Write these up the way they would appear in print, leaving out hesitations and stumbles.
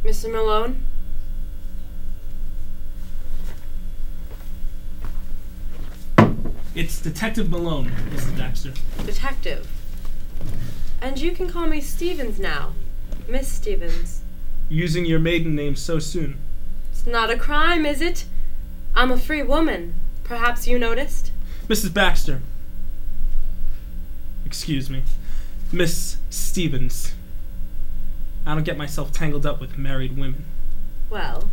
Mr. Malone? It's Detective Malone, Mrs. Baxter. Detective. And you can call me Stevens now. Miss Stevens. Using your maiden name so soon. It's not a crime, is it? I'm a free woman. Perhaps you noticed? Mrs. Baxter. Excuse me. Miss Stevens. I don't get myself tangled up with married women. Well,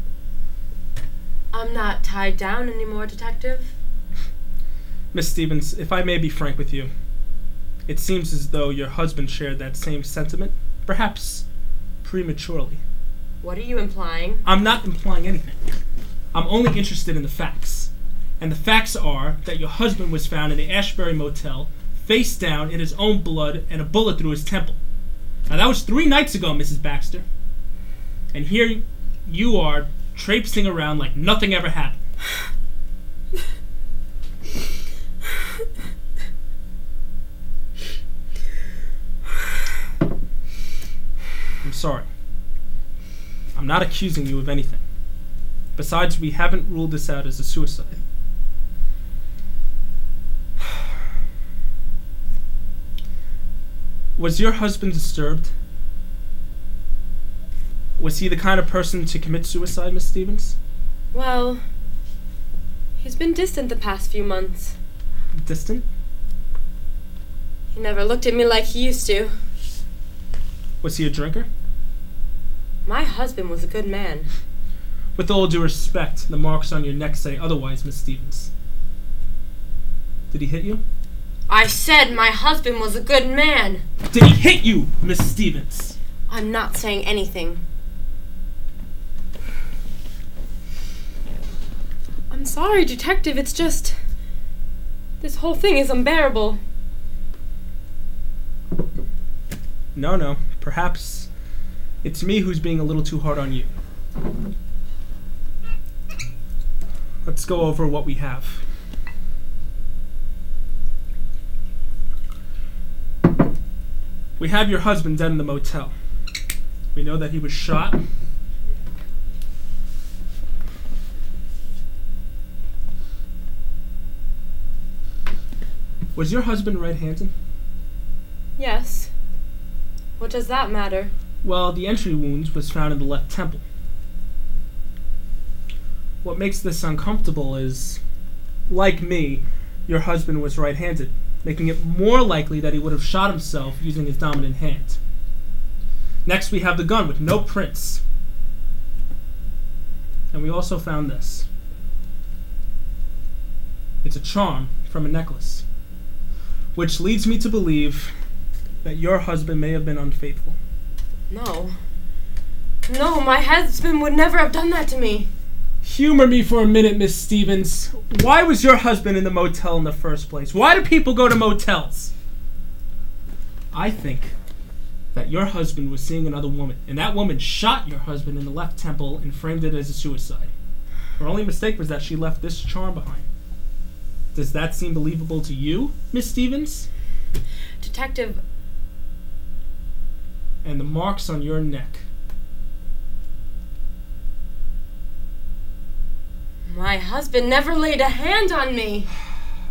I'm not tied down anymore, Detective. Miss Stevens, if I may be frank with you, it seems as though your husband shared that same sentiment, perhaps prematurely. What are you implying? I'm not implying anything. I'm only interested in the facts. And the facts are that your husband was found in the Ashbury Motel, face down in his own blood and a bullet through his temple. Now that was 3 nights ago, Mrs. Baxter. And here you are, traipsing around like nothing ever happened. I'm sorry. I'm not accusing you of anything. Besides, we haven't ruled this out as a suicide. Was your husband disturbed? Was he the kind of person to commit suicide, Miss Stevens? Well, he's been distant the past few months. Distant? He never looked at me like he used to. Was he a drinker? My husband was a good man. With all due respect, the marks on your neck say otherwise, Miss Stevens. Did he hit you? I said my husband was a good man. Did he hit you, Miss Stevens? I'm not saying anything. I'm sorry, Detective, it's just... this whole thing is unbearable. No. Perhaps it's me who's being a little too hard on you. Let's go over what we have. We have your husband dead in the motel. We know that he was shot. Was your husband right-handed? Yes. What does that matter? Well, the entry wound was found in the left temple. What makes this uncomfortable is, like me, your husband was right-handed, making it more likely that he would have shot himself using his dominant hand. Next, we have the gun with no prints. And we also found this. It's a charm from a necklace, which leads me to believe that your husband may have been unfaithful. No. No, my husband would never have done that to me. Humor me for a minute, Miss Stevens. Why was your husband in the motel in the first place? Why do people go to motels? I think that your husband was seeing another woman, and that woman shot your husband in the left temple and framed it as a suicide. Her only mistake was that she left this charm behind. Does that seem believable to you, Miss Stevens? Detective... And the marks on your neck. My husband never laid a hand on me.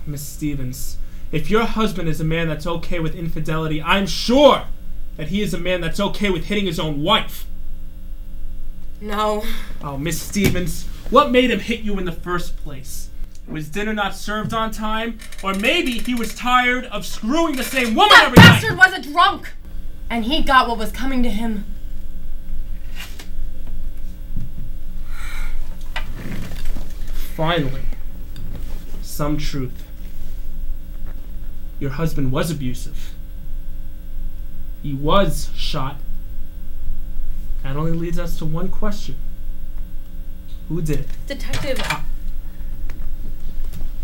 Miss Stevens, if your husband is a man that's okay with infidelity, I'm sure that he is a man that's okay with hitting his own wife. No. Oh, Miss Stevens, what made him hit you in the first place? Was dinner not served on time? Or maybe he was tired of screwing the same woman every night? That bastard was a drunk! And he got what was coming to him. Finally, some truth. Your husband was abusive. He was shot. That only leads us to one question. Who did it? Detective...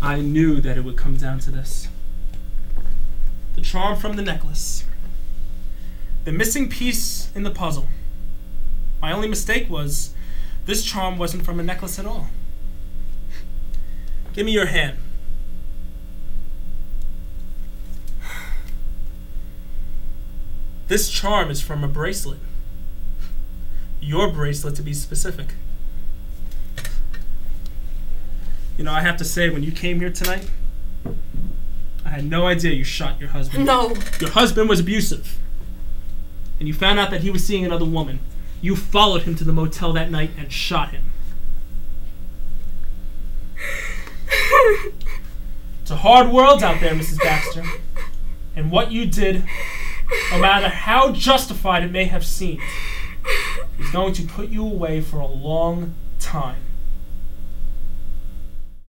I knew that it would come down to this. The charm from the necklace. The missing piece in the puzzle. My only mistake was this charm wasn't from a necklace at all. Give me your hand. This charm is from a bracelet. Your bracelet, to be specific. You know, I have to say, when you came here tonight, I had no idea you shot your husband. No. Your husband was abusive. And you found out that he was seeing another woman. You followed him to the motel that night and shot him. It's a hard world out there, Mrs. Baxter. And what you did, no matter how justified it may have seemed, is going to put you away for a long time.